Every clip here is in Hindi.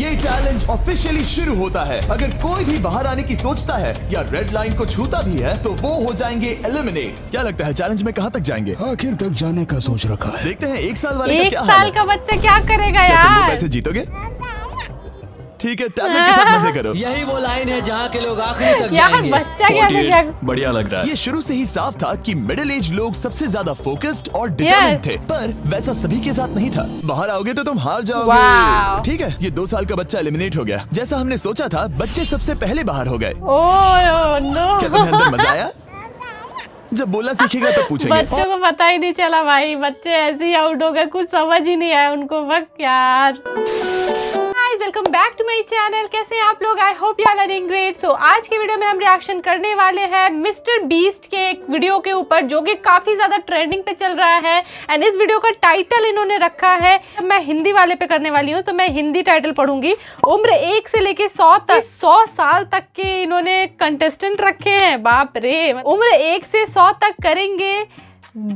ये चैलेंज ऑफिशियली शुरू होता है। अगर कोई भी बाहर आने की सोचता है या रेड लाइन को छूता भी है तो वो हो जाएंगे एलिमिनेट। क्या लगता है चैलेंज में कहाँ तक जाएंगे? आखिर तक जाने का सोच रखा है। देखते हैं 1 साल वाले का एक क्या हाल साल है। का बच्चा क्या करेगा क्या तुम वो यार? पैसे जीतोगे? ठीक है, टैबलेट के साथ मजे करो। यही वो लाइन है जहाँ के लोग आखिरी तक यार जाएंगे। बच्चा कैसे क्या? बढ़िया लग रहा है। ये शुरू से ही साफ था कि मिडिल एज लोग सबसे ज्यादा फोकस्ड और डिटरमिन्ड थे, पर वैसा सभी के साथ नहीं था। बाहर आओगे तो तुम हार जाओगे। वाव। ठीक है, ये 2 साल का बच्चा एलिमिनेट हो गया। जैसा हमने सोचा था, बच्चे सबसे पहले बाहर हो गए। Oh no. क्या तुम्हें अंदर मजा आया? जब बोलना सीखेगा तब पूछेंगे। बच्चों को पता ही नहीं चला भाई, बच्चे ऐसे ही आउट हो गए, कुछ समझ ही नहीं आया उनको। वक्त यार। Welcome back to my channel. कैसे हैं आप लोग? I hope you are doing great. So आज के वीडियो में हम रिएक्शन करने वाले हैं मिस्टर बीस्ट के एक वीडियो के ऊपर जो कि काफी ज्यादा ट्रेंडिंग पे चल रहा है। एंड इस वीडियो का टाइटल इन्होंने रखा है, मैं हिंदी वाले पे करने वाली हूँ तो मैं हिंदी टाइटल पढ़ूंगी। उम्र 1 से लेके 100 तक, 100 साल तक के इन्होंने कंटेस्टेंट रखे हैं। बाप रे। उम्र 1 से 100 तक करेंगे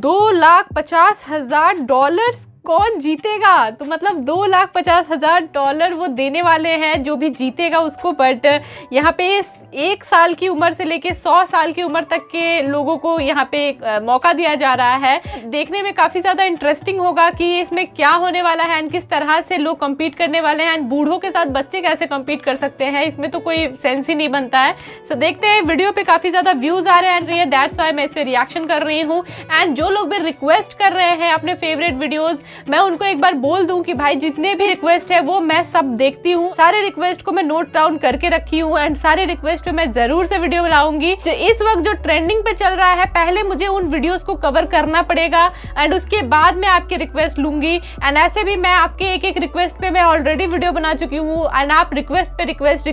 $2,50,000। कौन जीतेगा? तो मतलब $2,50,000 वो देने वाले हैं जो भी जीतेगा उसको। बट यहाँ पे 1 साल की उम्र से लेके 100 साल की उम्र तक के लोगों को यहाँ पे मौका दिया जा रहा है। देखने में काफ़ी ज़्यादा इंटरेस्टिंग होगा कि इसमें क्या होने वाला है एंड किस तरह से लोग कम्पीट करने वाले हैं। एंड बूढ़ों के साथ बच्चे कैसे कम्पीट कर सकते हैं, इसमें तो कोई सेंस ही नहीं बनता है। सो देखते हैं, वीडियो पे काफ़ी ज़्यादा व्यूज़ आ रहे हैं, दैट्स वाई मैं इस पर रिएक्शन कर रही हूँ। एंड जो लोग भी रिक्वेस्ट कर रहे हैं अपने फेवरेट वीडियोज़, मैं उनको एक बार बोल दूं कि भाई जितने भी रिक्वेस्ट है वो मैं सब देखती हूँ। सारे रिक्वेस्ट को मैं नोट डाउन करके रखी हूँ एंड सारे रिक्वेस्ट पे मैं जरूर से वीडियो बनाऊंगी। जो इस वक्त जो ट्रेंडिंग पे चल रहा है, पहले मुझे उन वीडियोस को कवर करना पड़ेगा एंड उसके बाद मैं आपके रिक्वेस्ट लूंगी। एंड ऐसे भी मैं आपके एक एक रिक्वेस्ट पे मैं ऑलरेडी वीडियो बना चुकी हूँ। एंड आप रिक्वेस्ट पे रिक्वेस्ट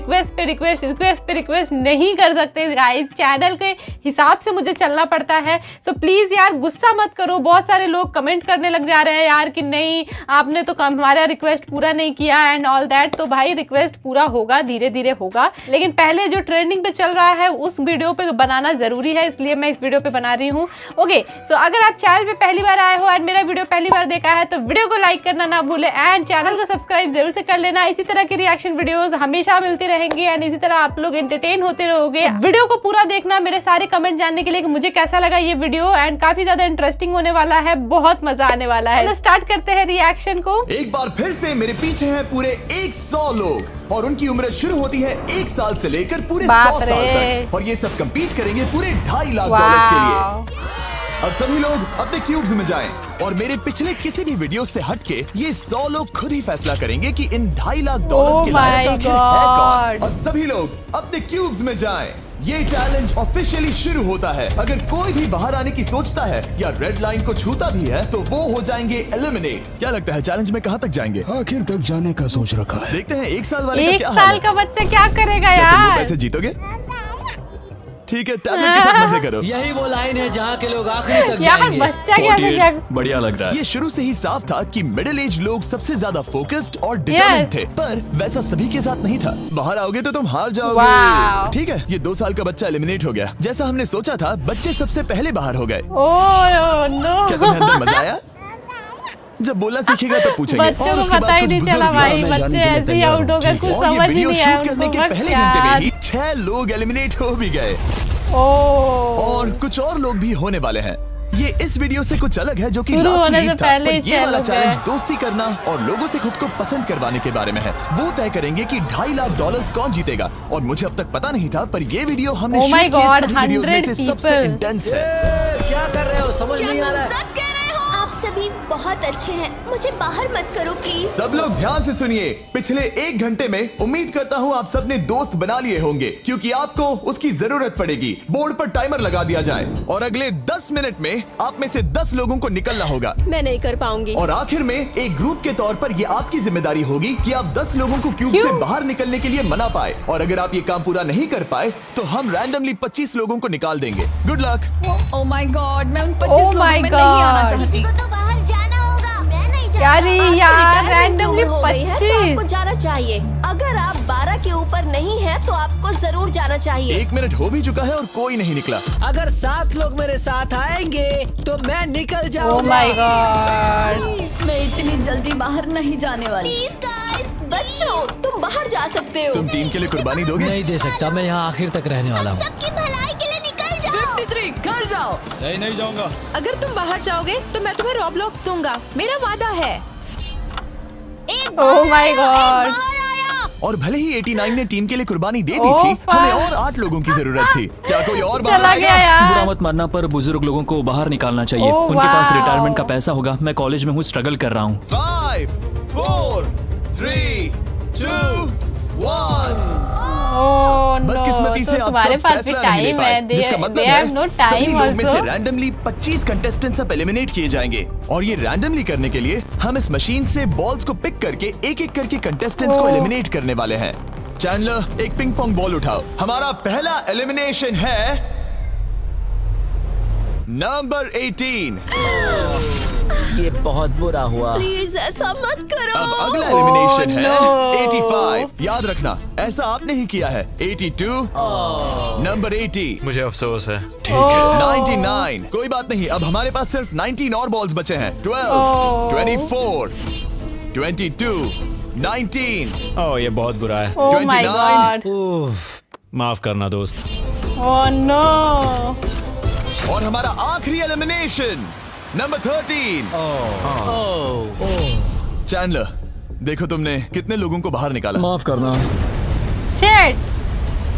नहीं कर सकते गाइस। चैनल के हिसाब से मुझे चलना पड़ता है। सो प्लीज यार गुस्सा मत करो। बहुत सारे लोग कमेंट करने लग जा रहे हैं यार कि नहीं आपने तो हमारा रिक्वेस्ट पूरा नहीं किया एंड ऑल दैट। तो भाई रिक्वेस्ट पूरा होगा, धीरे धीरे होगा, लेकिन पहले जो ट्रेंडिंग पे चल रहा है उस वीडियो पे बनाना जरूरी है, इसलिए मैं इस वीडियो पे बना रही हूँ। ओके, सो अगर आप चैनल पे पहली बार आए हो एंड मेरा वीडियो पहली बार देखा है तो वीडियो को लाइक करना ना भूले एंड चैनल को सब्सक्राइब जरूर से कर लेना। इसी तरह की रिएक्शन वीडियोस हमेशा मिलती रहेंगी एंड इसी तरह आप लोग एंटरटेन होते रहोगे। वीडियो को पूरा देखना, मेरे सारे कमेंट जानने के लिए कि मुझे कैसा लगा ये वीडियो। एंड काफी ज्यादा इंटरेस्टिंग होने वाला है, बहुत मजा आने वाला है। स्टार्ट करते हैं रिएक्शन को। एक बार फिर से मेरे पीछे हैं पूरे 100 लोग और उनकी उम्र शुरू होती है 1 साल से लेकर पूरे 100 साल तक और ये सब कंपीट करेंगे पूरे $2.5 लाख के लिए। अब सभी लोग अपने क्यूब्स में जाएं और मेरे पिछले किसी भी वीडियो से हटके ये 100 लोग खुद ही फैसला करेंगे कि इन $2.5 लाख के लायक आखिर है कौन। अब सभी लोग अपने क्यूब्स में जाएं। ये चैलेंज ऑफिशियली शुरू होता है। अगर कोई भी बाहर आने की सोचता है या रेड लाइन को छूता भी है तो वो हो जाएंगे एलिमिनेट। क्या लगता है चैलेंज में कहाँ तक जाएंगे? आखिर तक जाने का सोच रखा है। देखते हैं 1 साल वाले का 1 क्या हाल साल है। का बच्चा क्या करेगा क्या तुम वो यार? पैसे जीतोगे? ठीक है, टैबलेट के साथ मजे करो। यही वो लाइन है जहाँ के लोग आखिरी तक यार जाएंगे। बच्चा कैसे क्या? बढ़िया लग रहा है। ये शुरू से ही साफ था कि मिडिल एज लोग सबसे ज्यादा फोकस्ड और डिटरमिन्ड थे, पर वैसा सभी के साथ नहीं था। बाहर आओगे तो तुम हार जाओगे। वाव। ठीक है, ये 2 साल का बच्चा एलिमिनेट हो गया। जैसा हमने सोचा था, बच्चे सबसे पहले बाहर हो गए। Oh no. क्या तुम्हें अंदर मजा आया? जब बोलना सीखेगा तब पूछेंगे। बच्चों और को उसके पता बाद ही कुछ नहीं बुजुर्ग चला लोग भाई, मैं बच्चे जानने के लिए ऐसे ही तैयार आउट हो गए, कुछ और ये समझ ही वीडियो नहीं आया शूट करने उनको। के बस पहले घंटे में यार। ही 6 लोग एलिमिनेट हो भी गए ओह। और कुछ और लोग भी होने वाले हैं। ये इस वीडियो से कुछ अलग है जो कि शुरू लास्ट होने वीक से था, पहले पर ही ये वाला चैलेंज चैलेंज है। दोस्ती करना और लोगों से खुद को पसंद करवाने के बारे में है। वो तय करेंगे कि $2.5 लाख कौन जीतेगा और मुझे अब तक पता नहीं था, पर ये वीडियो हमने Oh my शूट किए God, सभी वीडियोस में 100 से सबसे people। इंटेंस है। क्या कर रहे हो? समझ क्या नहीं आ तुम रहा है। सच कह रहे हो? आप सभी बहुत अच्छे हैं, मुझे बाहर मत करो प्लीज। सब लोग ध्यान से सुनिए। पिछले 1 घंटे में उम्मीद करता हूँ आप सबने दोस्त बना लिए होंगे, क्योंकि आपको उसकी जरूरत पड़ेगी। बोर्ड पर टाइमर लगा दिया जाए और अगले 10 मिनट में आप में से 10 लोगों को निकलना होगा। मैं नहीं कर पाऊंगी। और आखिर में एक ग्रुप के तौर पर ये आपकी जिम्मेदारी होगी कि आप 10 लोगों को क्यूब से बाहर निकलने के लिए मना पाए। और अगर आप ये काम पूरा नहीं कर पाए तो हम रैंडमली 25 लोगों को निकाल देंगे। Good luck. Oh my God, मैं उन 25 लोगों में नहीं आना चाहती। किसी को तो बाहर जाना होगा। मैं नहीं जाना। यार रैंडमली 25 आपको जाना चाहिए। अगर आप 12 के ऊपर नहीं है तो आपको जरूर जाना चाहिए। 1 मिनट हो भी चुका है और कोई नहीं निकला। अगर 7 लोग मेरे साथ आएंगे तो मैं निकल ओह जाऊंगा। My God. मैं इतनी जल्दी बाहर नहीं जाने वाली। प्लीज गाइस, बच्चों, तुम बाहर जा सकते हो। तुम टीम के लिए कुर्बानी दोगे? नहीं दे सकता, मैं यहाँ आखिर तक रहने वाला हूँ। सबकी भलाई के लिए निकल जाओ। 53 घर जाओ। नहीं जाऊंगा। अगर तुम बाहर जाओगे तो मैं तुम्हें रॉब्लॉक्स दूंगा, मेरा वादा है। Oh my God. और भले ही 89 ने टीम के लिए कुर्बानी दे दी थी, हमें और 8 लोगों की जरूरत थी। क्या कोई और बाहर चला गया आएगा? यार। बुरा मत मानना, पर बुजुर्ग लोगों को बाहर निकालना चाहिए। ओह, उनके पास वाओ। रिटायरमेंट का पैसा होगा। मैं कॉलेज में हूँ, स्ट्रगल कर रहा हूँ। 5, 4, 3, 2, 1। ओह नो, बदकिस्मती से तो आप तुम्हारे सब पास भी फैसला नहीं ले टाइम पाए, है। जिसका मतलब they have है no सभी time लोग में से also। रैंडमली 25 कंटेस्टेंट्स अब एलिमिनेट किए जाएंगे। और ये रैंडमली करने के लिए हम इस मशीन से बॉल्स को पिक करके एक एक करके कंटेस्टेंट्स को ओह। एलिमिनेट करने वाले हैं। चैंडलर, एक पिंग पोंग बॉल उठाओ। हमारा पहला एलिमिनेशन है नंबर 18। ये बहुत बुरा हुआ। प्लीज ऐसा मत करो। अब अगला एलिमिनेशन है no। 85। याद रखना, ऐसा आपने ही किया है। 82, नंबर 80, मुझे अफसोस है। 99। कोई बात नहीं, अब हमारे पास सिर्फ 19 और बॉल्स बचे हैं। 12, 24, 22, 19। ओह, ये बहुत बुरा है। Oh my 29। गॉड। माफ करना दोस्त। Oh no. और हमारा आखिरी एलिमिनेशन नंबर 13। चैंडलर, देखो तुमने कितने लोगों को बाहर निकाला। माफ करना। शिट।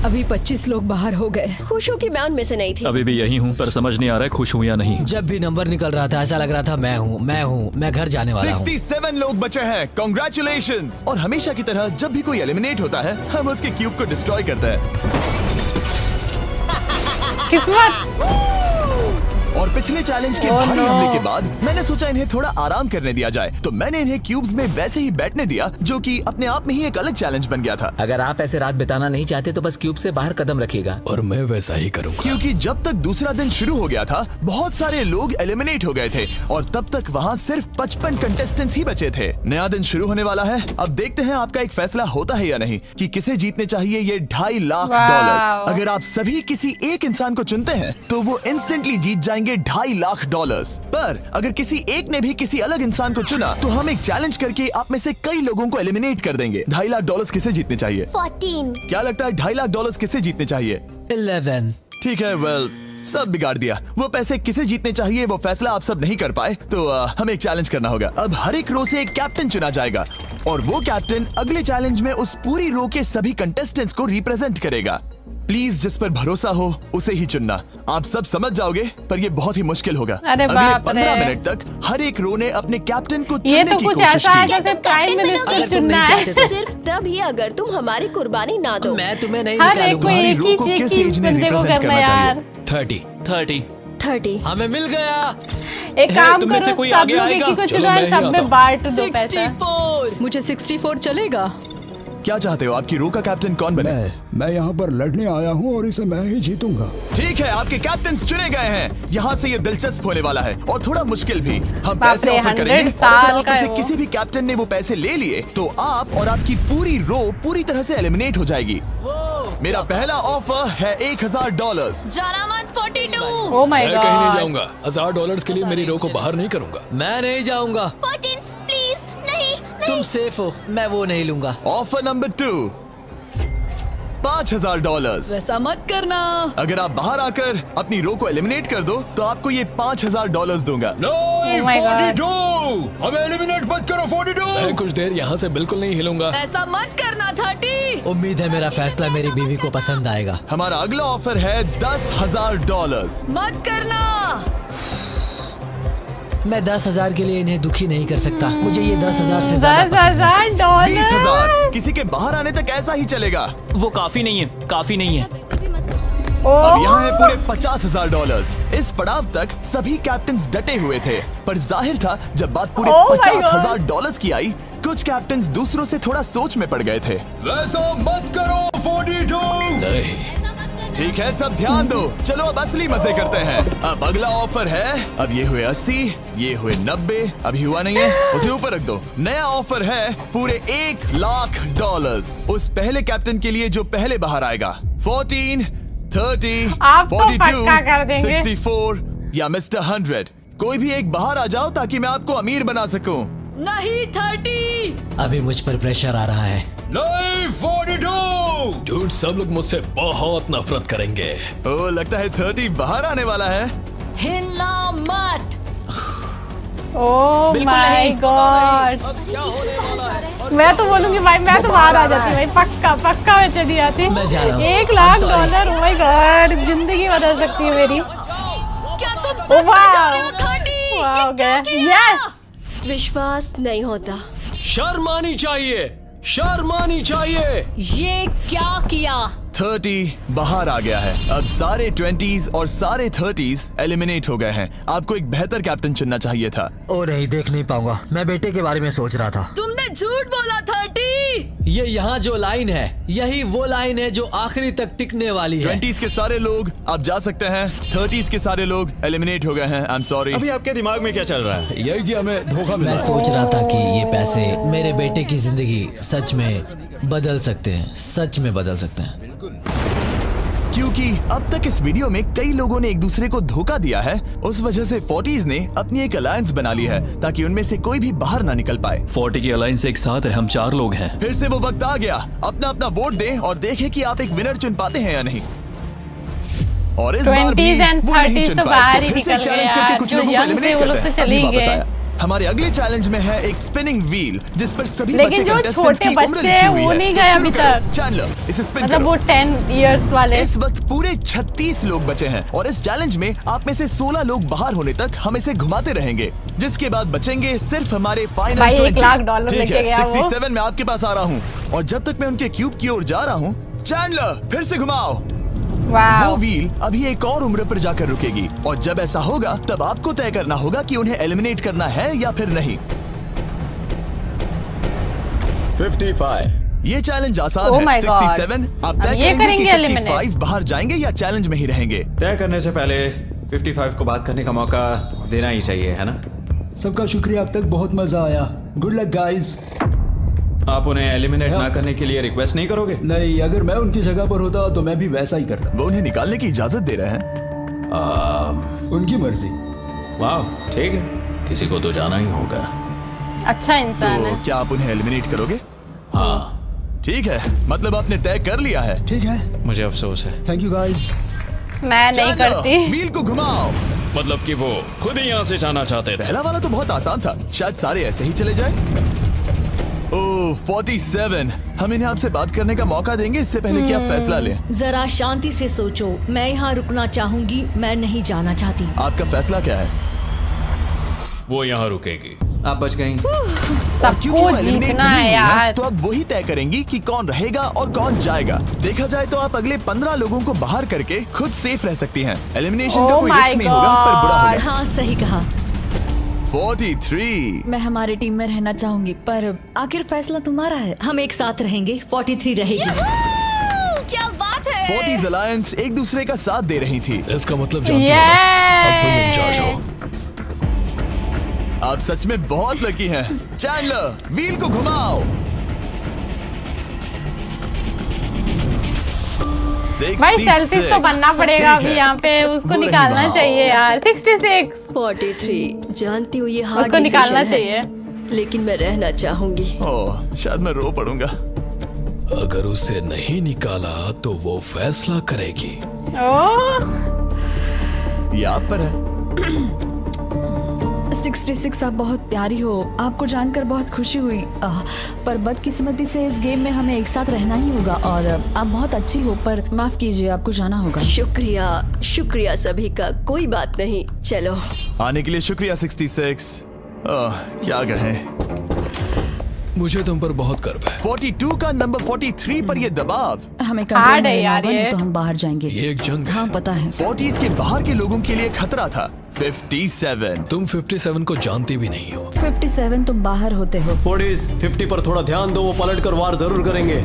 अभी 25 लोग बाहर हो गए। खुश हूँ कि मैं उनमें से नहीं थी। अभी भी यही हूँ, पर समझ नहीं आ रहा है खुश हूँ या नहीं। जब भी नंबर निकल रहा था ऐसा लग रहा था मैं घर जाने वाला हूँ। 67 लोग बचे हैं। कॉन्ग्रेचुलेशंस। और हमेशा की तरह जब भी कोई एलिमिनेट होता है, हम उसके क्यूब को डिस्ट्रॉय करते हैं। किस्मत। और पिछले चैलेंज के Oh भारी no। हमले के बाद मैंने सोचा इन्हें थोड़ा आराम करने दिया जाए, तो मैंने इन्हें क्यूब्स में वैसे ही बैठने दिया, जो कि अपने आप में ही एक अलग चैलेंज बन गया था। अगर आप ऐसे रात बिताना नहीं चाहते तो बस क्यूब से बाहर कदम रखिएगा। और मैं वैसा ही करूंगा। क्योंकि जब तक दूसरा दिन शुरू हो गया था, बहुत सारे लोग एलिमिनेट हो गए थे और तब तक वहाँ सिर्फ 55 कंटेस्टेंट्स ही बचे थे। नया दिन शुरू होने वाला है। अब देखते हैं आपका एक फैसला होता है या नहीं कि किसे जीतने चाहिए ये $2.5 लाख। अगर आप सभी किसी एक इंसान को चुनते हैं तो वो इंस्टेंटली जीत जाएंगे $2.5 लाख। पर अगर किसी एक ने भी किसी अलग इंसान को चुना तो हम एक चैलेंज करके आप में से कई लोगों को एलिमिनेट कर देंगे। $2.5 लाख किसे जीतने चाहिए? 14। क्या लगता है $2.5 लाख किसे जीतने चाहिए? 11। ठीक है, वेल सब बिगाड़ दिया। वो पैसे किसे जीतने चाहिए वो फैसला आप सब नहीं कर पाए, तो हमें एक चैलेंज करना होगा। अब हर एक रो से एक कैप्टन चुना जाएगा और वो कैप्टन अगले चैलेंज में उस पूरी रो के सभी कंटेस्टेंट्स को रिप्रेजेंट करेगा। प्लीज जिस पर भरोसा हो उसे ही चुनना। आप सब समझ जाओगे, पर ये बहुत ही मुश्किल होगा। अरे अगले बाप 15 रे। मिनट तक हर एक रो ने अपने कैप्टन को ये चुनने तो की कुछ कोशिश ऐसा है की। जैसे प्राइम मिनिस्टर चुनना है। सिर्फ तभी अगर तुम हमारी कुर्बानी ना दो। मैं तुम्हें नहीं हर एक को निकालूंगा। एक रो ही को चीज किस की एज में बंदे को represent करना करना यार। 30। 30। हमें मिल गया। एक काम तुम में से करो, कोई सब आगे लोग एक आएगा? ही को चलो, चुनो मैं और ही सब आता में हूँ। बांट दो पैसा। 64। मुझे 64 चलेगा। क्या चाहते हो? आपकी रो का कैप्टन कौन बने? मैं यहाँ पर लड़ने आया हूँ और इसे मैं ही जीतूंगा। ठीक है, आपके कैप्टन चुने गए हैं। यहाँ से ये दिलचस्प होने वाला है और थोड़ा मुश्किल भी। हम बाप पैसे रे, ऑफर 100 करेंगे और साल अगर आप का में है से वो। किसी भी कैप्टन ने वो पैसे ले लिए तो आप और आपकी पूरी रो पूरी तरह से एलिमिनेट हो जाएगी। मेरा पहला ऑफर है $1,000। जाना मत 42। ओह माय मैं कहीं नहीं गॉड। जाऊंगा। $1,000 के लिए मेरी रो को बाहर नहीं करूंगा। मैं नहीं जाऊंगा। 14 प्लीज नहीं। तुम सेफ हो, मैं वो नहीं लूंगा। Offer number 2, $5,000। वैसा मत करना। अगर आप बाहर आकर अपनी रो को एलिमिनेट कर दो तो आपको ये $5,000 दूंगा। Oh my God. हमें एलिमिनेट मत करो। 42। मैं कुछ देर यहाँ से बिल्कुल नहीं हिलूंगा। ऐसा मत करना 30। उम्मीद है मेरा फैसला मेरी बीवी को पसंद आएगा। हमारा अगला ऑफर है $10,000। मत करना। मैं 10,000 के लिए इन्हें दुखी नहीं कर सकता। मुझे ये 10,000 से ज्यादा पसंद है। $10,000। 20,000। किसी के बाहर आने तक ऐसा ही चलेगा। वो काफी नहीं है, काफी नहीं है। अब यहाँ है पूरे $50,000। इस पड़ाव तक सभी कैप्टन्स डटे हुए थे, पर जाहिर था जब बात पूरे Oh my $50,000 की आई, कुछ कैप्टन्स दूसरों से थोड़ा सोच में पड़ गए थे। वैसा मत करो 42। नहीं। ठीक है, सब ध्यान दो। चलो अब असली मजे करते हैं। अब अगला ऑफर है, अब ये हुए 80, ये हुए 90, अभी हुआ नहीं है, उसे ऊपर रख दो। नया ऑफर है पूरे $1,00,000 उस पहले कैप्टन के लिए जो पहले बाहर आएगा। 14, 30, आप तो 42, पक्का कर देंगे। 64 या मिस्टर 100। कोई भी एक बाहर आ जाओ ताकि मैं आपको अमीर बना सकूं। नहीं 30। अभी मुझ पर प्रेशर आ रहा है। नहीं 42। डूड, सब लोग मुझसे बहुत नफरत करेंगे। ओह, लगता है 30 बाहर आने वाला है। हिलना मत। ओह माय गॉड, मैं तो बोलूंगी भाई, मैं तो बाहर आ जाती भाई, पक्का पक्का मैं चली जाती। मैं जा रहा हूँ। $1,00,000, ओह माय गॉड, जिंदगी बदल सकती है मेरी। क्या तुम सच में जा रहे हो 30? वाह, यस। विश्वास नहीं होता। शर्म आनी चाहिए, शर्म आनी चाहिए। ये क्या किया? 30 बाहर आ गया है। अब सारे 20s और सारे 30s एलिमिनेट हो गए हैं। आपको एक बेहतर कैप्टन चुनना चाहिए था। ओ नहीं, देख नहीं पाऊंगा। मैं बेटे के बारे में सोच रहा था। तुमने झूठ बोला 30। ये यहाँ जो लाइन है, यही वो लाइन है जो आखिरी तक टिकने वाली है। 20s के सारे लोग आप जा सकते हैं, 30s के सारे लोग एलिमिनेट हो गए हैं। I am sorry. अभी आपके दिमाग में क्या चल रहा है? यही कि हमें धोखा मिला। मैं सोच रहा था कि ये पैसे मेरे बेटे की जिंदगी सच में बदल सकते हैं, सच में बदल सकते हैं। क्योंकि अब तक इस वीडियो में कई लोगों ने एक दूसरे को धोखा दिया है, उस वजह से 40s ने अपनी एक अलायंस बना ली है ताकि उनमें से कोई भी बाहर ना निकल पाए। 40 की अलायंस एक साथ है, हम 4 लोग हैं। फिर से वो वक्त आ गया, अपना अपना वोट दें और देखें कि आप एक विनर चुन पाते हैं या नहीं। और इस बार भी 20s and वो नहीं 30s चुन तो पाए, बाहर ही फिर से निकल चैलेंज गए करके यार। कुछ जो लोगों को young एलिमिनेट थे वो करते लोग तो हैं। चले अभी ही वापस गए। आया। हमारे अगले चैलेंज में है एक स्पिनिंग व्हील जिस पर सभी लेकिन बचे जो contestants छोटे की उम्र बच्चे लिखी हैं, हुई वो है। नहीं तो गए शुरू अभी करो। तक। चैंडलर, इसे स्पिन मतलब करो। वो 10 years वाले। इस वक्त पूरे 36 लोग बचे हैं और इस चैलेंज में आप में से 16 लोग बाहर होने तक हम इसे घुमाते रहेंगे, जिसके बाद बचेंगे सिर्फ हमारे फाइनल भाई 20। $1,00,000 ठीक लेके है, गया वो। 67 में आपके पास आ रहा हूँ और जब तक मैं उनके क्यूब की ओर जा रहा हूँ, चैंडलर फिर से घुमाओ। वाह, वो व्हील अभी एक और उम्र पर जाकर रुकेगी और जब ऐसा होगा तब आपको तय करना होगा कि उन्हें एलिमिनेट करना है या फिर नहीं। 55। ये चैलेंज आसान Oh है। my God. 67 आप अब तय ये करेंगे करेंगे कि eliminate। 55 बाहर जाएंगे या चैलेंज में ही रहेंगे। तय करने से पहले 55 को बात करने का मौका देना ही चाहिए, है ना? सबका शुक्रिया, अब तक बहुत मजा आया। Good luck guys. आप उन्हें एलिमिनेट ना करने के लिए रिक्वेस्ट नहीं करोगे? नहीं, अगर मैं उनकी जगह पर होता तो मैं भी वैसा ही करता। वो उन्हें निकालने की इजाजत दे रहे हैं। उनकी मर्जी। वाह, ठीक है। किसी को तो जाना ही होगा। अच्छा इंसान है। तो क्या आप उन्हें एलिमिनेट करोगे? हाँ, ठीक है, मतलब आपने तय कर लिया है। ठीक है, मुझे अफसोस है। Thank you guys. मैं नहीं चलो, करती। व्हील को घुमाओ। मतलब कि वो खुद ही यहाँ से जाना चाहते थे। पहला वाला तो बहुत आसान था, शायद सारे ऐसे ही चले जाए। ओह 47, हम इन्हें आपसे बात करने का मौका देंगे इससे पहले कि आप फैसला लें। जरा शांति से सोचो। मैं यहाँ रुकना चाहूंगी, मैं नहीं जाना चाहती। आपका फैसला क्या है? वो यहाँ रुकेगी। आप बच गई। क्योंकि सबको वो eliminate जीतना नहीं है हुई यार। तो अब वही तय करेंगी कि कौन रहेगा और कौन जाएगा। देखा जाए तो आप अगले 15 लोगों को बाहर करके खुद सेफ रह सकती हैं। एलिमिनेशन का Oh कोई my रिस्क नहीं होगा पर बुरा God। होगा। हाँ, सही कहा। 43। मैं हमारी टीम में रहना चाहूंगी, पर आखिर फैसला तुम्हारा है। हम एक साथ रहेंगे। 43 रहेगी। क्या बात है। 40s अलायंस एक दूसरे का साथ दे रही थी। इसका मतलब जानती हो ना? अब तुम इंचार्ज हो। आप सच में बहुत लकी हैं। चैंडलर, व्हील को घुमाओ। 66। भाई सेल्फिश तो बनना पड़ेगा ठीक अभी है। यहाँ पे, उसको वो रही निकालना बात। चाहिए यार। 66 43। जानती हूँ ये हार्ड उसको निकालना डिसीजन चाहिए। है, लेकिन मैं रहना चाहूंगी। ओह, शायद मैं रो पड़ूंगा। अगर उसे नहीं निकाला तो वो फैसला करेगी। ओह, ये आप पर है। 66, आप बहुत प्यारी हो। आपको जानकर बहुत खुशी हुई। पर बदकिस्मती से इस गेम में हमें एक साथ रहना ही होगा। और आप बहुत अच्छी हो, पर माफ कीजिए, आपको जाना होगा। शुक्रिया, शुक्रिया सभी का। कोई बात नहीं, चलो। आने के लिए शुक्रिया 66। क्या कहें। मुझे तुम पर बहुत गर्व है। 42 का नंबर 43 पर ये दबाव। हमें Hard कंट्रोल है में यार रहना होगा, ये। नहीं तो हम बाहर जाएंगे। ये एक जंग है। हाँ, पता है। 40s के बाहर के लोगों के लिए खतरा था। 57। तुम 57 को जानती भी नहीं हो। 57 तुम बाहर होते हो। 50 पर थोड़ा ध्यान दो, वो पलट कर वार जरूर करेंगे।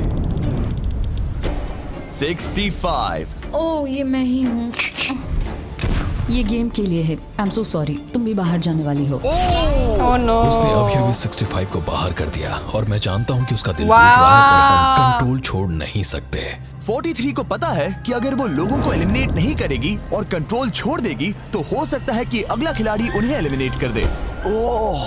65। ओह, ये मैं ही हूँ। ये गेम के लिए है। I am so sorry. तुम भी बाहर जाने वाली हो। Oh no. उसने अभी 65 को बाहर कर दिया और मैं जानता हूँ कि उसका दिल टूट वाह। रहा है, पर हम कंट्रोल छोड़ नहीं सकते। 43 को पता है कि अगर वो लोगों को एलिमिनेट नहीं करेगी और कंट्रोल छोड़ देगी तो हो सकता है कि अगला खिलाड़ी उन्हें एलिमिनेट कर दे। ओह,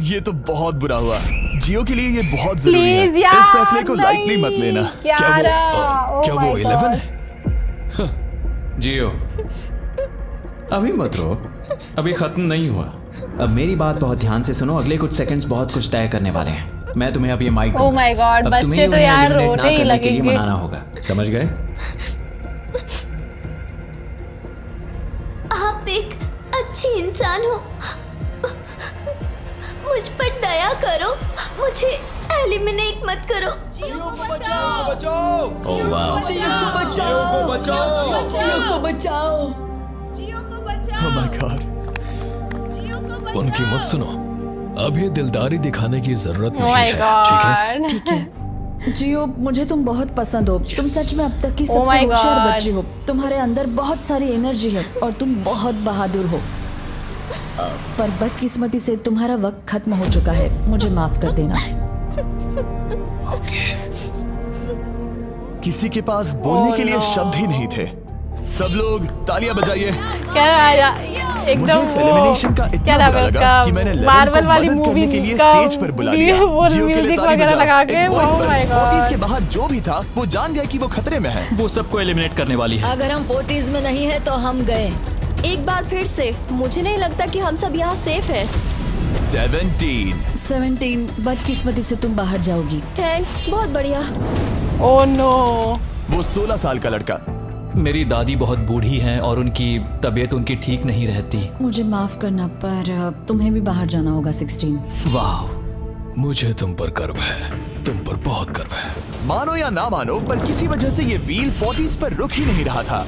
ये तो बहुत बुरा हुआ। जियो के लिए ये बहुत जरूरी है। प्लीज यार, इस फैसले को लाइटली मत लेना। क्या वो 11 है? जियो अभी मत रो, अभी खत्म नहीं हुआ। अब मेरी बात बहुत ध्यान से सुनो, अगले कुछ सेकंड्स बहुत कुछ तय करने वाले हैं। मैं तुम्हें अब ये माइक ओह माय गॉड, बच्चे तो यार रोने ही लगेंगे। मनाना होगा, समझ गए? आप एक अच्छी इंसान हो, मुझ पर दया करो, मुझे एलिमिनेट मत करो। जियो को बचाओ! ओह वाओ, जियो को बचाओ! जियो को बचाओ! Oh my God. उनकी मत सुनो, अभी दिलदारी दिखाने की जरूरत नहीं है, ठीक है? जियो, मुझे तुम बहुत पसंद हो। तुम सच में अब तक की सबसे होशियार बच्ची हो। तुम्हारे अंदर बहुत सारी एनर्जी है और तुम बहुत बहादुर हो। पर बदकिस्मती से तुम्हारा वक्त खत्म हो चुका है। मुझे माफ कर देना। किसी के पास बोलने के लिए शब्द ही नहीं थे। सब लोग तालियां बजाइए। मुझे इस एलिमिनेशन का इतना बुरा लगा कि मैंने मार्वल वाली मूवी के लिए स्टेज पर बुला लिया। जियो के लिए ताली बजाओ। लगा के इस पॉइंट पर 40s के बाहर जो भी था वो जान गया कि वो खतरे में है। वो सबको एलिमिनेट करने वाली है। अगर हम 40s में नहीं है तो हम गए। एक बार फिर से, मुझे नहीं लगता कि हम सब यहाँ सेफ हैं। 17 बदकिस्मती से तुम बाहर जाओगी। थैंक्स, बहुत बढ़िया। ओह नो, वो 16 साल का लड़का। मेरी दादी बहुत बूढ़ी हैं और उनकी तबीयत उनकी ठीक नहीं रहती। मुझे माफ करना, पर तुम्हें भी बाहर जाना होगा 16। वाह, मुझे तुम पर गर्व है, तुम पर बहुत गर्व है। मानो या ना मानो, पर किसी वजह से ये व्हील 40s पर रुक ही नहीं रहा था।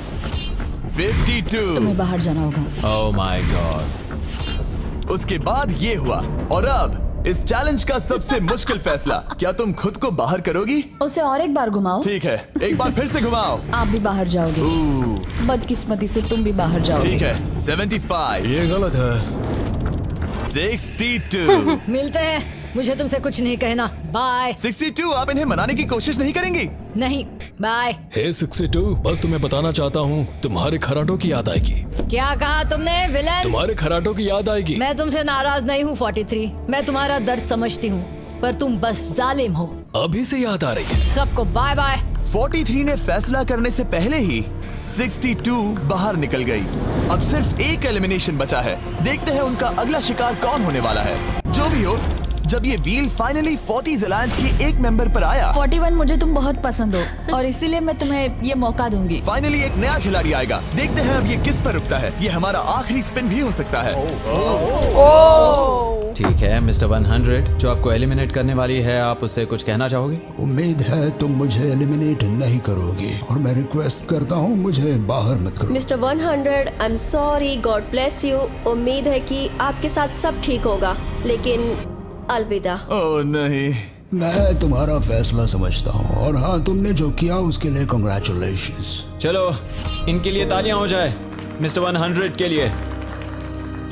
52। तुम्हें बाहर जाना होगा। ओह माय गॉड। उसके बाद ये हुआ, और अब इस चैलेंज का सबसे मुश्किल फैसला। क्या तुम खुद को बाहर करोगी? उसे और एक बार घुमाओ। ठीक है, एक बार फिर से घुमाओ। आप भी बाहर जाओगे। बदकिस्मती से तुम भी बाहर जाओगे। ठीक है, 75। ये गलत है। 62। मिलते हैं, मुझे तुमसे कुछ नहीं कहना। बाय। 62, आप इन्हें मनाने की कोशिश नहीं करेंगी? नहीं, बाय। हे 62, बस तुम्हें बताना चाहता हूँ, तुम्हारे खराटों की याद आएगी। क्या कहा तुमने विलेन? तुम्हारे खराटों की याद आएगी। मैं तुमसे नाराज नहीं हूँ 43, मैं तुम्हारा दर्द समझती हूँ, पर तुम बस जालिम हो। अभी से याद आ रही है। सबको बाय बाय। 43 ने फैसला करने से पहले ही 62 बाहर निकल गई। अब सिर्फ एक एलिमिनेशन बचा है। देखते हैं उनका अगला शिकार कौन होने वाला है। जो भी हो, जब ये व्हील फाइनली 40s अलायंस के एक मेंबर पर आया। 41, मुझे तुम बहुत पसंद हो और इसीलिए मैं तुम्हें ये मौका दूंगी। फाइनली एक नया खिलाड़ी आएगा। देखते हैं अब ये किस पर रुकता है। ये हमारा आखिरी स्पिन भी हो सकता है। ठीक है मिस्टर 100, जो आपको एलिमिनेट करने वाली है, आप उससे कुछ कहना चाहोगे? उम्मीद है तुम मुझे एलिमिनेट नहीं करोगे और मैं रिक्वेस्ट करता हूँ मुझे बाहर मत करो। Mister 100, I am sorry, God bless you. उम्मीद है कि आपके साथ सब ठीक होगा, लेकिन अलविदा। ओह नहीं, मैं तुम्हारा फैसला समझता हूँ और हाँ, तुमने जो किया उसके लिए कांग्रेचुलेशंस। चलो इनके लिए तालियां हो जाए, मिस्टर 100 के लिए।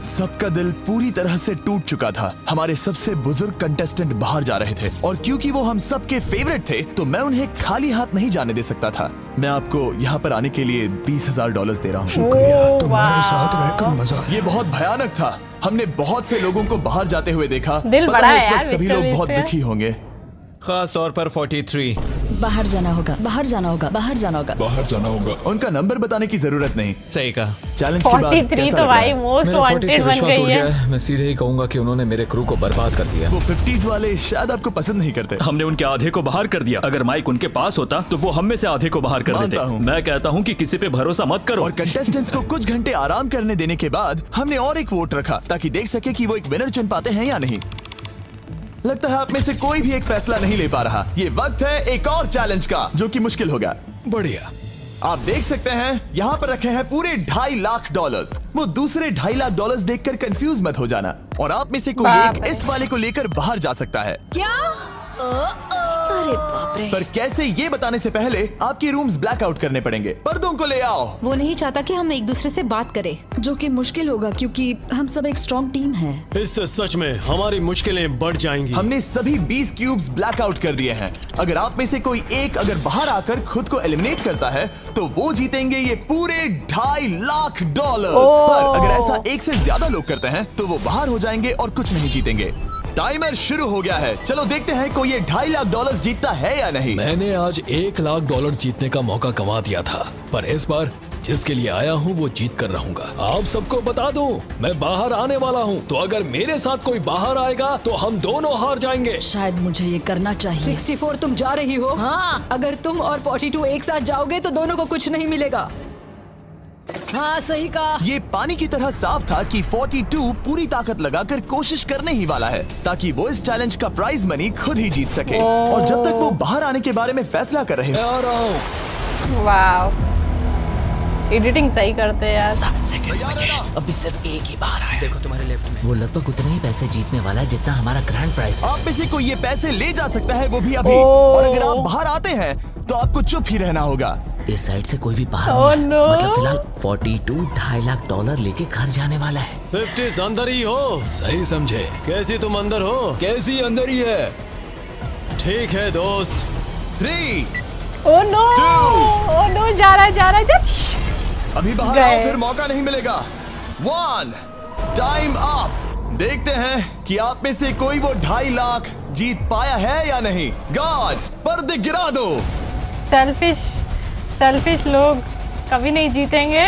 सबका दिल पूरी तरह से टूट चुका था। हमारे सबसे बुजुर्ग कंटेस्टेंट बाहर जा रहे थे और क्योंकि वो हम सबके फेवरेट थे तो मैं उन्हें खाली हाथ नहीं जाने दे सकता था। मैं आपको यहाँ पर आने के लिए $20,000 दे रहा हूँ। शुक्रिया, तुम्हारे साथ रहकर मजा आया। ये बहुत भयानक था। हमने बहुत से लोगों को बाहर जाते हुए देखा। दिल पता बड़ा है है इस यार, वक्त सभी लोग बहुत दुखी होंगे, खास तौर पर 43। बाहर जाना होगा, बाहर जाना होगा, बाहर जाना होगा, बाहर जाना होगा। उनका नंबर बताने की जरूरत नहीं। सही कहा। चैलेंज के बाद 43 तो भाई मोस्ट वांटेड बन गई है। मैं सीधे ही कहूंगा कि उन्होंने मेरे क्रू को बर्बाद कर दिया। वो 50s वाले शायद आपको पसंद नहीं करते। हमने उनके आधे को बाहर कर दिया। अगर माइक उनके पास होता तो वो हम में से आधे को बाहर कर देते। मैं कहता हूँ कि किसी पे भरोसा मत करो। और कंटेस्टेंट्स को कुछ घंटे आराम करने देने के बाद हमने और एक वोट रखा ताकि देख सके कि वो एक विनर चुन पाते हैं या नहीं। लगता है आप में से कोई भी एक फैसला नहीं ले पा रहा। ये वक्त है एक और चैलेंज का, जो कि मुश्किल होगा। बढ़िया। आप देख सकते हैं यहाँ पर रखे हैं पूरे $2.5 लाख। वो दूसरे $2.5 लाख देखकर कंफ्यूज मत हो जाना। और आप में से कोई एक इस वाले को लेकर बाहर जा सकता है। क्या? अरे बाप रे। पर कैसे, ये बताने से पहले आपके रूम्स ब्लैकआउट करने पड़ेंगे। पर्दों को ले आओ। वो नहीं चाहता कि हम एक दूसरे से बात करें, जो कि मुश्किल होगा क्योंकि हम सब एक स्ट्रॉन्ग टीम है। इससे सच में हमारी मुश्किलें बढ़ जाएंगी। हमने सभी 20 क्यूब्स ब्लैकआउट कर दिए हैं। अगर आप में से कोई एक अगर बाहर आकर खुद को एलिमिनेट करता है तो वो जीतेंगे ये पूरे $2.5 लाख। पर अगर ऐसा एक से ज्यादा लोग करते हैं तो वो बाहर हो जाएंगे और कुछ नहीं जीतेंगे। टाइमर शुरू हो गया है। चलो देखते हैं कोई ये $2.5 लाख जीतता है या नहीं। मैंने आज $1 लाख जीतने का मौका कमा दिया था, पर इस बार जिसके लिए आया हूँ वो जीत कर रहूंगा। आप सबको बता दूं, मैं बाहर आने वाला हूँ, तो अगर मेरे साथ कोई बाहर आएगा तो हम दोनों हार जाएंगे। शायद मुझे ये करना चाहिए। 64 तुम जा रही हो? हाँ। अगर तुम और 42 एक साथ जाओगे तो दोनों को कुछ नहीं मिलेगा। हाँ सही कहा। ये पानी की तरह साफ था कि 42 पूरी ताकत लगाकर कोशिश करने ही वाला है ताकि वो इस चैलेंज का प्राइज मनी खुद ही जीत सके। और जब तक वो बाहर आने के बारे में फैसला कर रहे हैं। वाव, एडिटिंग सही करते हैं यार। 7 सेकंड बचे, अभी सिर्फ एक ही बाहर आया। देखो तुम्हारे लेफ्ट में। वो लगभग उतने ही पैसे जीतने वाला है जितना हमारा ग्रैंड प्राइज है। आप में से कोई ये पैसे ले जा सकता है, वो भी अभी। और अगर आप बाहर आते हैं तो आपको चुप ही रहना होगा। इस साइड से कोई भी बाहर नहीं है। मतलब फिलहाल 42 $2.5 लाख लेके घर जाने वाला है। 50 अंदर ही हो। सही समझे। कैसी तुम अंदर हो? कैसी अंदर ही है। ठीक है दोस्त। 3 ओह नो, जा रहा। अभी बाहर आओ, फिर मौका नहीं मिलेगा। 1 टाइम अप। देखते हैं कि आप में से कोई वो $2.5 लाख जीत पाया है या नहीं। गार्ड्स, पर्दे गिरा दो। सेल्फिश लोग कभी नहीं जीतेंगे।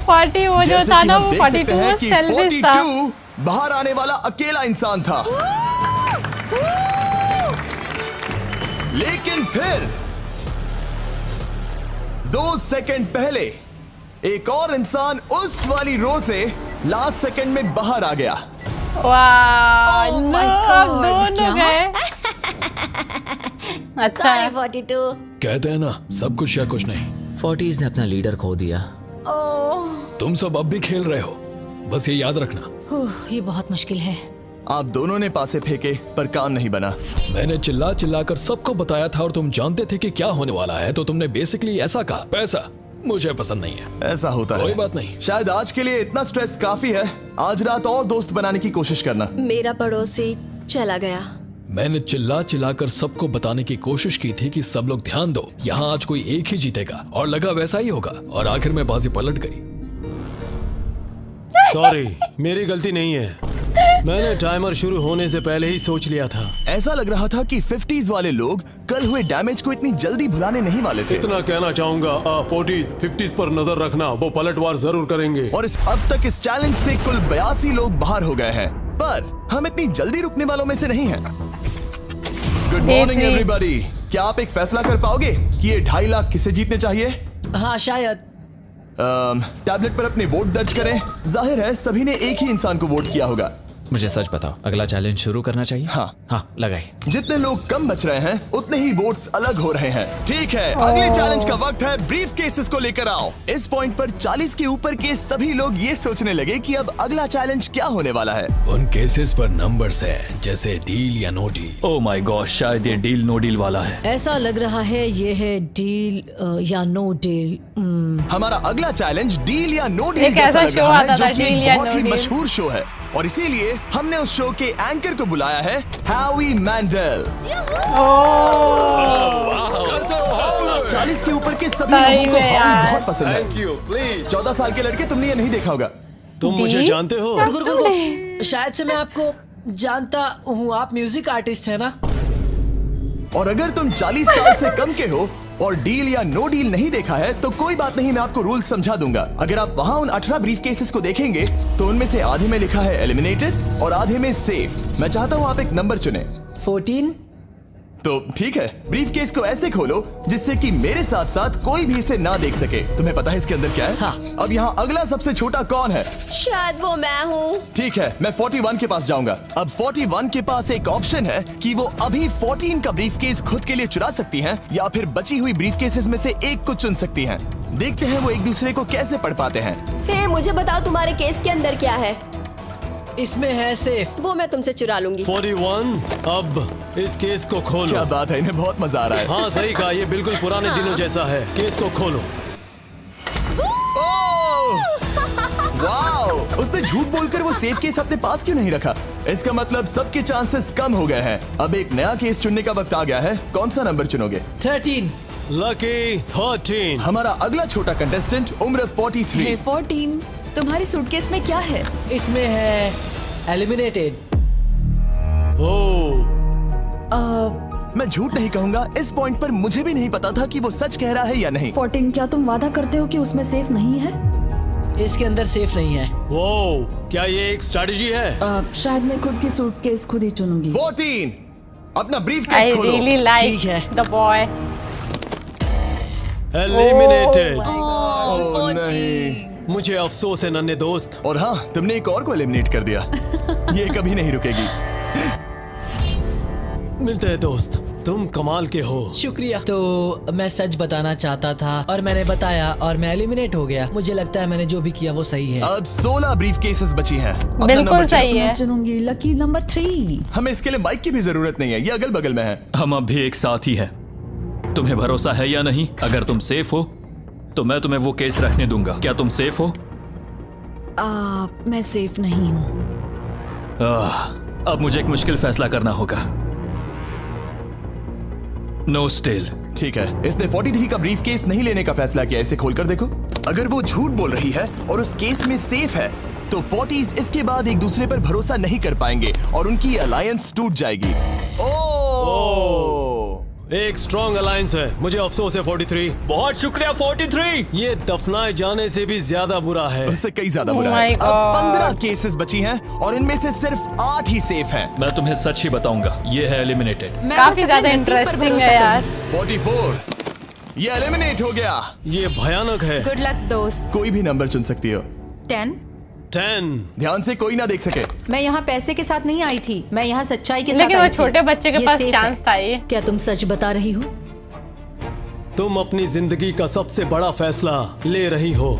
40 वो जो था ना, वो 42 सेल्फिश था। 42 बाहर आने वाला अकेला इंसान था, लेकिन फिर 2 सेकंड पहले एक और इंसान उस वाली रो से लास्ट सेकंड में बाहर आ गया। वाह, दोनों गए। अच्छा है। 42 कहते हैं ना, सब कुछ या कुछ नहीं। 40s ने अपना लीडर खो दिया। तुम सब अब भी खेल रहे हो, बस ये याद रखना। ये बहुत मुश्किल है। आप दोनों ने पासे फेंके पर काम नहीं बना। मैंने चिल्ला कर सबको बताया था और तुम जानते थे कि क्या होने वाला है, तो तुमने बेसिकली ऐसा कहा, पैसा मुझे पसंद नहीं है। ऐसा होता है। कोई बात नहीं। शायद आज के लिए इतना स्ट्रेस काफी है। आज रात और दोस्त बनाने की कोशिश करना। मेरा पड़ोसी चला गया। मैंने चिल्ला कर सबको बताने की कोशिश की थी कि सब लोग ध्यान दो, यहाँ आज कोई एक ही जीतेगा, और लगा वैसा ही होगा, और आखिर में बाजी पलट गई। सॉरी, मेरी गलती नहीं है। मैंने टाइमर शुरू होने से पहले ही सोच लिया था। ऐसा लग रहा था कि 50s वाले लोग कल हुए डैमेज को इतनी जल्दी भुलाने नहीं वाले थे। इतना कहना चाहूंगा, 40s 50s पर नजर रखना, वो पलटवार जरूर करेंगे। और अब तक इस चैलेंज से कुल 82 लोग बाहर हो गए हैं, पर हम इतनी जल्दी रुकने वालों में से नहीं हैं। Good morning everybody. क्या आप एक फैसला कर पाओगे कि ये $2.5 लाख किसे जीतने चाहिए? हाँ शायद। टैबलेट पर अपने वोट दर्ज करें। जाहिर है सभी ने एक ही इंसान को वोट किया होगा। मुझे सच बताओ, अगला चैलेंज शुरू करना चाहिए? हाँ, लगाई। जितने लोग कम बच रहे हैं उतने ही वोट्स अलग हो रहे हैं। ठीक है, अगले चैलेंज का वक्त है। ब्रीफ केसेस को लेकर आओ। इस पॉइंट पर 40 के ऊपर के सभी लोग ये सोचने लगे कि अब अगला चैलेंज क्या होने वाला है। उन केसेस पर नंबर्स है, जैसे डील या no deal. Oh my God, शायद ये डील नो डील वाला है। ऐसा लग रहा है ये है डील या नो डील। हमारा अगला चैलेंज डील या नो डील जैसा लग रहा है, जो कि बहुत ही मशहूर शो है, और इसीलिए हमने उस शो के एंकर को बुलाया है, हैवी मैंडल। 40 के ऊपर के सभी लोगों को हैवी बहुत पसंद है। Thank you, please. 14 साल के लड़के, तुमने ये नहीं देखा होगा। तुम मुझे जानते हो? शायद से मैं आपको जानता हूँ। आप म्यूजिक आर्टिस्ट है ना? और अगर तुम 40 साल से कम के हो और डील या नो डील नहीं देखा है तो कोई बात नहीं, मैं आपको रूल समझा दूंगा। अगर आप वहाँ उन 18 ब्रीफ केसेस को देखेंगे तो उनमें से आधे में लिखा है एलिमिनेटेड और आधे में सेफ। मैं चाहता हूँ आप एक नंबर चुने। 14। तो ठीक है, ब्रीफ केस को ऐसे खोलो जिससे कि मेरे साथ साथ कोई भी इसे ना देख सके। तुम्हें पता है इसके अंदर क्या है? हाँ। अब यहाँ अगला सबसे छोटा कौन है? शायद वो मैं हूँ। ठीक है, मैं 41 के पास जाऊंगा। अब 41 के पास एक ऑप्शन है कि वो अभी 14 का ब्रीफ केस खुद के लिए चुरा सकती हैं या फिर बची हुई ब्रीफ केसेस में से एक को चुन सकती हैं। देखते हैं वो एक दूसरे को कैसे पढ़ पाते हैं। हे, मुझे बताओ तुम्हारे केस के अंदर क्या है? इसमें है सेफ। वो मैं तुमसे चुरा लूंगी। 41, अब इस केस को खोलो। क्या बात है, इन्हें बहुत मजा आ रहा है। हाँ सही कहा, ये बिल्कुल पुराने दिनों जैसा है। केस को खोलो। वाओ! उसने झूठ बोलकर वो सेफ केस अपने पास क्यों नहीं रखा? इसका मतलब सबके चांसेस कम हो गए हैं। अब एक नया केस चुनने का वक्त आ गया है। कौन सा नंबर चुनोगे? 13। लकी 13। हमारा अगला छोटा कंटेस्टेंट उम्र 43। 14, तुम्हारी सूटकेस में क्या है? इसमें है एलिमिनेटेड। मैं झूठ नहीं कहूंगा, इस पॉइंट पर मुझे भी नहीं पता था कि वो सच कह रहा है या नहीं। 14, क्या तुम वादा करते हो कि उसमें सेफ नहीं है? इसके अंदर सेफ नहीं है। वो क्या ये एक स्ट्रैटेजी है? शायद मैं खुद की सूटकेस खुद ही चुनूंगी। 14, अपना ब्रीफकेस खोलो। I really like the boy. Eliminated. ओह नहीं, मुझे अफसोस है नन्हे दोस्त। और हाँ, तुमने एक और को एलिमिनेट कर दिया। ये कभी नहीं रुकेगी। मिलते हैं दोस्त, तुम कमाल के हो। शुक्रिया। तो मैं सच बताना चाहता था और मैंने बताया और मैं एलिमिनेट हो गया। मुझे लगता है मैंने जो भी किया वो सही है। अब 16 ब्रीफकेसेस बची हैं। बिल्कुल सही है। मैं चुनूंगी लकी नंबर 3। हमें इसके लिए माइक की भी जरूरत नहीं है, ये अगल बगल में है। हम अब भी एक साथ ही हैं। तुम्हें भरोसा है या नहीं? अगर तुम सेफ हो तो मैं तुम्हें वो केस रखने दूंगा। क्या तुम सेफ हो? मैं सेफ नहीं हूँ। अब मुझे एक मुश्किल फैसला करना होगा। No steal. ठीक है, इसने 43 का ब्रीफकेस नहीं लेने का फैसला किया। इसे खोलकर देखो। अगर वो झूठ बोल रही है और उस केस में सेफ है तो 40s इसके बाद एक दूसरे पर भरोसा नहीं कर पाएंगे और उनकी अलायंस टूट जाएगी। एक स्ट्रॉन्ग अलायंस है। मुझे अफसोस है 43। बहुत शुक्रिया 43। ये दफनाए जाने से भी ज्यादा बुरा है। उससे कई ज्यादा बुरा है। अब 15 केसेस बची हैं और इनमें से सिर्फ 8 ही सेफ हैं। मैं तुम्हें सच ही बताऊंगा, ये है एलिमिनेटेड। काफी ज्यादा इंटरेस्टिंग है यार। 44, ये एलिमिनेट हो गया। ये भयानक है। गुड लक दोस्त। कोई भी नंबर चुन सकती हो। 10। ध्यान से कोई ना देख सके। मैं यहाँ पैसे के साथ नहीं आई थी, मैं यहाँ सच्चाई के साथ लेकिन वो आई थी। छोटे बच्चे के पास चांस था ये। क्या तुम सच बता रही हो? तुम अपनी जिंदगी का सबसे बड़ा फैसला ले रही हो।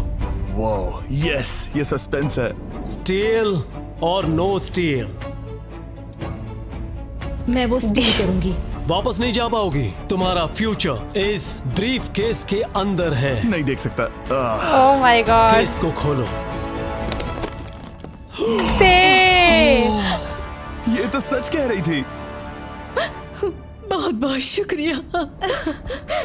वाह, यस, ये सस्पेंस है। स्टील और नो स्टील। मैं वो स्टील करूंगी। वापस नहीं जा पाओगी। तुम्हारा फ्यूचर इस ब्रीफ केस के अंदर है। नहीं देख सकता। ओह माय गॉड। केस को खोलो। ये तो सच कह रही थी। बहुत बहुत शुक्रिया।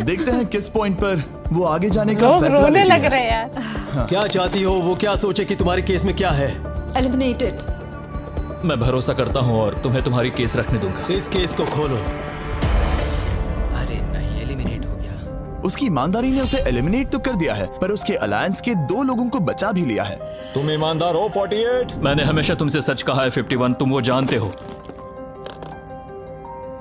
देखते हैं किस पॉइंट पर वो आगे जाने का लोग फैसला रोने लेती लग है। रहे हैं यार। क्या चाहती हो? वो क्या सोचे कि तुम्हारे केस में क्या है? एलिमिनेटेड। मैं भरोसा करता हूँ और तुम्हें तुम्हारी केस रखने दूंगा। इस केस को खोलो। अरे नहीं, एलिमिनेट हो गया। उसकी ईमानदारी ने उसे एलिमिनेट तो कर दिया है, पर उसके अलायंस के 2 लोगों को बचा भी लिया है। तुम ईमानदार हो 48। मैंने हमेशा तुमसे सच कहा है 51, तुम वो जानते हो।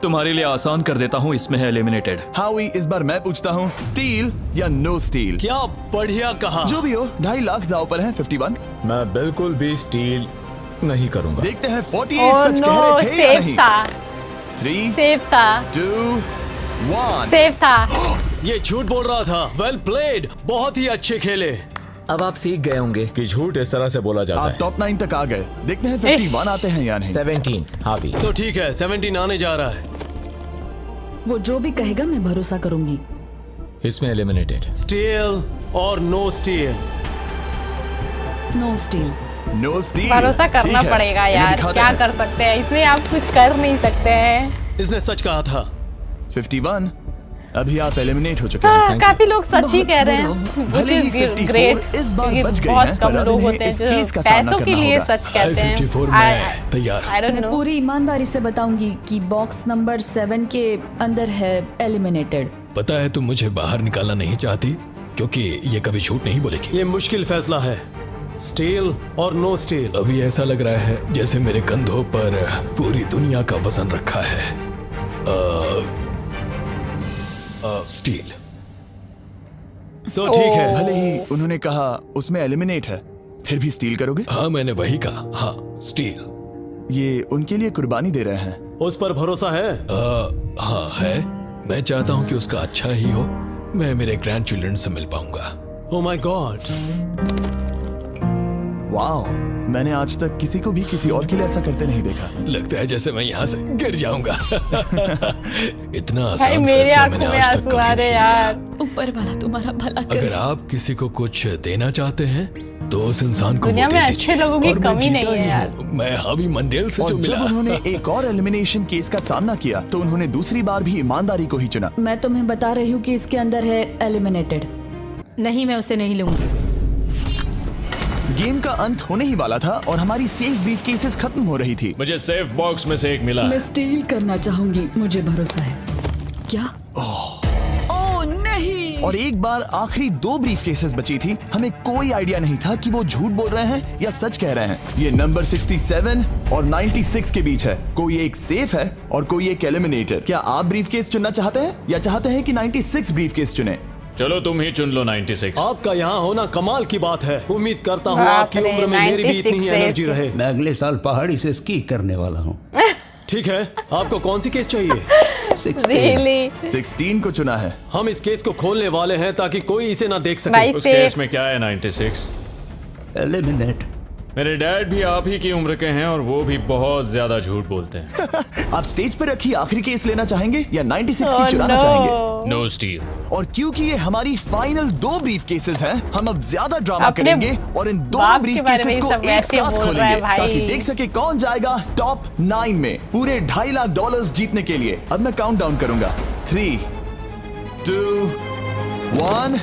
तुम्हारे लिए आसान कर देता हूँ, इसमें है एलिमिनेटेड। हावी, इस बार मैं पूछता हूँ, स्टील या नो स्टील? क्या बढ़िया कहा। जो भी हो, 2.5 लाख दांव पर है 51। मैं बिल्कुल भी स्टील नहीं करूंगा। देखते हैं 48 सच कह रहे थे या नहीं। 3, सेफ था। 2, 1। सेफ था। ये झूठ बोल रहा था। वेल प्लेड, बहुत ही अच्छे खेले। अब आप सीख गए होंगे कि झूठ इस तरह से बोला जाता आप है। टॉप 9 तक आ गए। देखते हैं 51 आते हैं या नहीं। 17 हावी। तो ठीक है, 17 आने जा रहा है। वो जो भी कहेगा मैं भरोसा करूंगी। इसमें एलिमिनेटेड। स्टील और no steal. No steal. No steal. भरोसा करना पड़ेगा यार, क्या कर सकते हैं इसमें, आप कुछ कर नहीं सकते हैं। इसने सच कहा था। 51, अभी आप एलिमिनेट हो चुके हैं। काफी लोग सच ही कह रहे हैं। भले ही 54 इस बार बच गए हैं, बहुत कम लोग होते हैं जो पैसों के लिए सच कहते हैं। 54 में तैयार। मैं पूरी ईमानदारी से बताऊंगी कि बॉक्स नंबर 7 के अंदर है एलिमिनेटेड। पता है तुम मुझे बाहर निकालना नहीं चाहती क्योंकि ये कभी झूठ नहीं बोलेगी। ये मुश्किल फैसला है, स्टील और नो स्टील। अभी ऐसा लग रहा है जैसे मेरे कंधों पर पूरी दुनिया का वजन रखा है। स्टील। तो ठीक है। भले ही उन्होंने कहा उसमें एलिमिनेट है, फिर भी स्टील करोगे? हाँ, मैंने वही कहा। हाँ, स्टील। ये उनके लिए कुर्बानी दे रहे हैं। उस पर भरोसा है? हाँ है। मैं चाहता हूँ कि उसका अच्छा ही हो। मैं मेरे ग्रैंड चिल्ड्रन से मिल पाऊंगा। ओह माय गॉड। वाओ, मैंने आज तक किसी को भी किसी और के लिए ऐसा करते नहीं देखा। लगता है जैसे मैं यहाँ से गिर जाऊंगा। इतना भाई आसान मेरे फैसला आंखों मैंने में आज तक आंसू आ रहे यार। ऊपर वाला तुम्हारा भला करे। अगर आप किसी को कुछ देना चाहते हैं तो उस इंसान को दुनिया वो में दे अच्छे दीजिए। लोगों की और मैं कमी जीता नहीं है ही यार। हूँ। मैं हावी मंडेल से और जो जब मिला। उन्होंने एक और एलिमिनेशन केस का सामना किया तो उन्होंने दूसरी बार भी ईमानदारी को ही चुना। मैं तुम्हें बता रही हूँ कि इसके अंदर है एलिमिनेटेड। नहीं, मैं उसे नहीं लूंगी। गेम का अंत होने ही वाला था और हमारी सेफ ब्रीफकेसेस खत्म हो रही थी। मुझे सेफ बॉक्स में से एक मिला। मैं स्टील करना चाहूंगी, मुझे भरोसा है। क्या? ओह नहीं। और एक बार आखिरी 2 ब्रीफकेसेस बची थी। हमें कोई आइडिया नहीं था कि वो झूठ बोल रहे हैं या सच कह रहे हैं। ये नंबर 67 और 96 के बीच है। कोई एक सेफ है और कोई एक एलिमिनेटर। क्या आप ब्रीफकेस चुनना चाहते हैं या चाहते हैं कि 96 ब्रीफकेस चुने? चलो तुम ही चुन लो 96। आपका यहाँ होना कमाल की बात है। उम्मीद करता हूँ आपकी उम्र में मेरी भी इतनी ही एनर्जी रहे। मैं अगले साल पहाड़ी से स्की करने वाला हूँ। ठीक है, आपको कौन सी केस चाहिए? 16 को चुना है। हम इस केस को खोलने वाले हैं ताकि कोई इसे ना देख सके। उस केस में क्या है 96? एलिमिनेट। मेरे डैड भी आप ही की उम्र के हैं और वो भी बहुत ज्यादा झूठ बोलते हैं। आप स्टेज पर रखी आखिरी केस लेना चाहेंगे या 96 की चुराना चाहेंगे? No steal. और क्योंकि ये हमारी फाइनल 2 ब्रीफ केसेस हैं, हम अब ज्यादा ड्रामा करेंगे और इन 2 ब्रीफ केसेस को एक साथ खोलेंगे ताकि देख सके कौन जाएगा टॉप 9 में पूरे $2.5 लाख जीतने के लिए। अब मैं काउंट डाउन करूंगा। 3, 2, 1।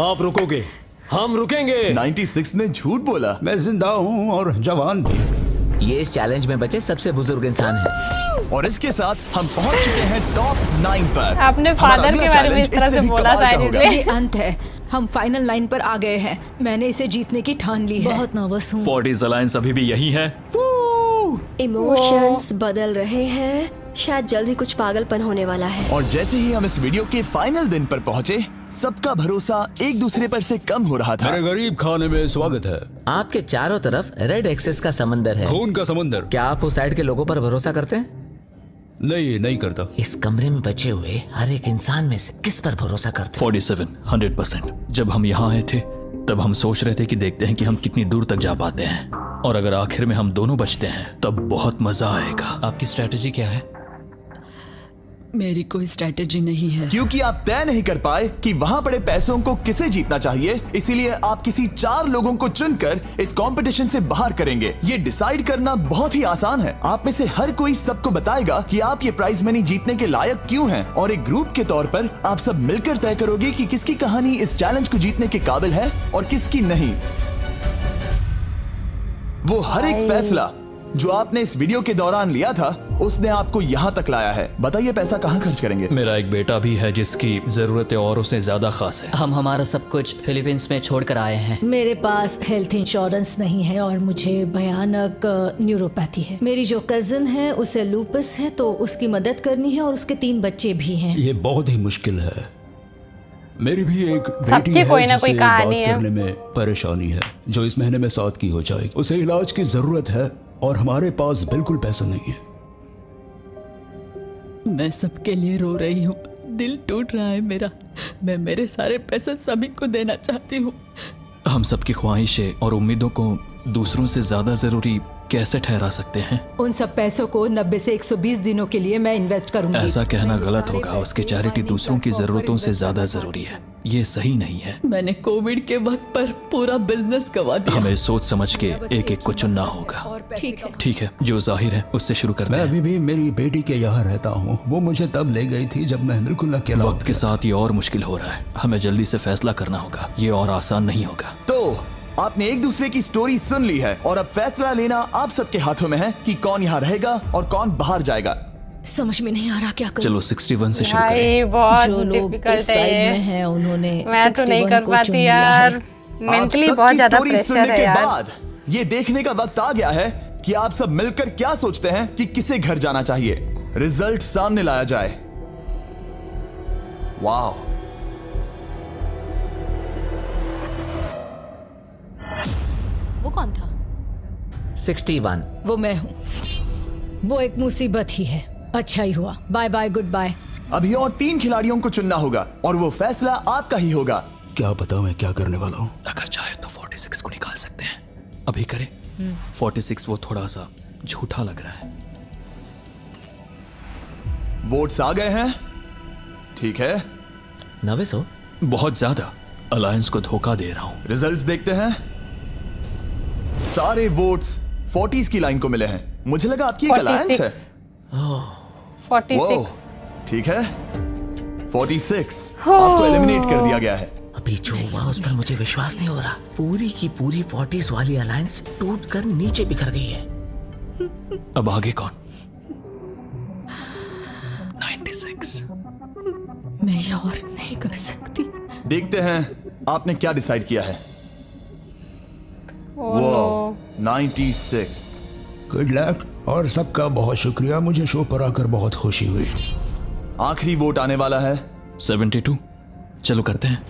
आप रुकोगे, हम रुकेंगे। 96 ने झूठ बोला। मैं जिंदा हूँ और जवान भी। ये इस चैलेंज में बचे सबसे बुजुर्ग इंसान है। और इसके साथ हम पहुंच चुके हैं टॉप 9 पर। आपने फादर के बारे में इस तरह से बोला था। ये अंत है, हम फाइनल लाइन पर आ गए हैं। मैंने इसे जीतने की ठान ली है। बहुत नर्वस हूँ। 40s अलायंस अभी भी यही है। इमोशंस बदल रहे हैं, शायद जल्द ही कुछ पागलपन होने वाला है। और जैसे ही हम इस वीडियो के फाइनल दिन पर पहुंचे, सबका भरोसा एक दूसरे पर से कम हो रहा था। मेरे गरीब खाने में स्वागत है। आपके चारों तरफ रेड एक्सेस का समंदर है, खून का समंदर। क्या आप उस साइड के लोगों पर भरोसा करते हैं? नहीं करता। इस कमरे में बचे हुए हर एक इंसान में से किस पर भरोसा करते? 47, 100%। जब हम यहाँ आए थे तब हम सोच रहे थे कि देखते हैं कि हम कितनी दूर तक जा पाते हैं, और अगर आखिर में हम दोनों बचते हैं तब बहुत मजा आएगा। आपकी स्ट्रेटेजी क्या है? मेरी कोई स्ट्रेटेजी नहीं है। क्योंकि आप तय नहीं कर पाए कि वहां पड़े पैसों को किसे जीतना चाहिए, इसीलिए आप किसी 4 लोगों को चुनकर इस कंपटीशन से बाहर करेंगे। ये डिसाइड करना बहुत ही आसान है। आप में से हर कोई सबको बताएगा कि आप ये प्राइज मनी जीतने के लायक क्यों हैं, और एक ग्रुप के तौर पर आप सब मिलकर तय करोगे कि किसकी कहानी इस चैलेंज को जीतने के काबिल है और किसकी नहीं। वो हर एक फैसला जो आपने इस वीडियो के दौरान लिया था, उसने आपको यहाँ तक लाया है। बताइए पैसा कहाँ खर्च करेंगे? मेरा एक बेटा भी है जिसकी जरूरतें औरों से ज्यादा खास है। हम हमारा सब कुछ फिलीपींस में छोड़कर आए हैं। मेरे पास हेल्थ इंश्योरेंस नहीं है और मुझे भयानक न्यूरोपैथी है। मेरी जो कजिन है उसे लूपस है, तो उसकी मदद करनी है और उसके 3 बच्चे भी हैं। ये बहुत ही मुश्किल है। मेरी भी एक बेटी सबकी है कोई ना कोई जिसे कहानी बात है। करने में परेशानी है, जो इस महीने में 7 की हो जाएगी। उसे इलाज की जरूरत है और हमारे पास बिल्कुल पैसा नहीं है। मैं सबके लिए रो रही हूँ, दिल टूट रहा है मेरा। मैं मेरे सारे पैसे सभी को देना चाहती हूँ। हम सबकी ख्वाहिशें और उम्मीदों को दूसरों से ज्यादा जरूरी कैसे ठहरा सकते हैं? उन सब पैसों को 90 से 120 दिनों के लिए मैं इन्वेस्ट करूंगी। ऐसा कहना गलत होगा। उसकी चैरिटी दूसरों की जरूरतों से ज्यादा जरूरी है। ये सही नहीं है। मैंने कोविड के वक्त पर पूरा बिजनेस गवा दिया। हमें सोच समझ के एक एक को चुनना होगा। ठीक है, जो जाहिर है उससे शुरू करते हैं। मैं अभी भी मेरी बेटी के यहाँ रहता हूँ। वो मुझे तब ले गई थी जब मैं बिल्कुल अकेला। वक्त के साथ ये और मुश्किल हो रहा है। हमें जल्दी से फैसला करना होगा। ये और आसान नहीं होगा। तो आपने एक दूसरे की स्टोरी सुन ली है और अब फैसला लेना आप सबके हाथों में है कि कौन यहाँ रहेगा और कौन बाहर जाएगा। समझ में नहीं आ रहा क्या करूं। चलो 61 से शुरू भाई करें। बहुत जो लोग डिफिकल्ट इस है साइड ये। में हैं, उन्होंने मैं तो नहीं 61 कर को चुन पाती लिया यार। है। मेंटली आप बहुत सबकी ज्यादा स्टोरी प्रेशर सुनने है के यार। बाद ये देखने का वक्त आ गया है कि आप सब मिलकर क्या सोचते हैं कि किसे घर जाना चाहिए। रिजल्ट सामने लाया जाए। वाह, वो कौन था? 61। वो मैं हूँ। वो एक मुसीबत ही है। अच्छा ही हुआ। Bye bye, goodbye. अभी और 3 खिलाड़ियों को चुनना होगा और वो फैसला आपका ही होगा। क्या पता मैं क्या करने वाला हूँ। अगर चाहे तो 46 को निकाल सकते हैं। अभी करें। 46 वो थोड़ा सा झूठा लग रहा है। वोट्स आ गए हैं। ठीक है। नर्वस हो? बहुत ज्यादा। अलायंस को धोखा दे रहा हूँ। रिजल्ट्स देखते हैं। सारे वोट्स 40s की लाइन को मिले हैं। मुझे लगा आपकी एक अलायंस है। 46। ठीक है। 46 आपको एलिमिनेट कर दिया गया है। अभी जो हुआ उस पर मुझे विश्वास नहीं हो रहा। पूरी की पूरी 40s वाली अलायंस टूटकर नीचे बिखर गई है। अब आगे कौन? 96। मैं ये और नहीं कर सकती। देखते हैं आपने क्या डिसाइड किया है। वो 96। गुड लक और सबका बहुत शुक्रिया। मुझे शो पर आकर बहुत खुशी हुई। आखिरी वोट आने वाला है 72। चलो करते हैं।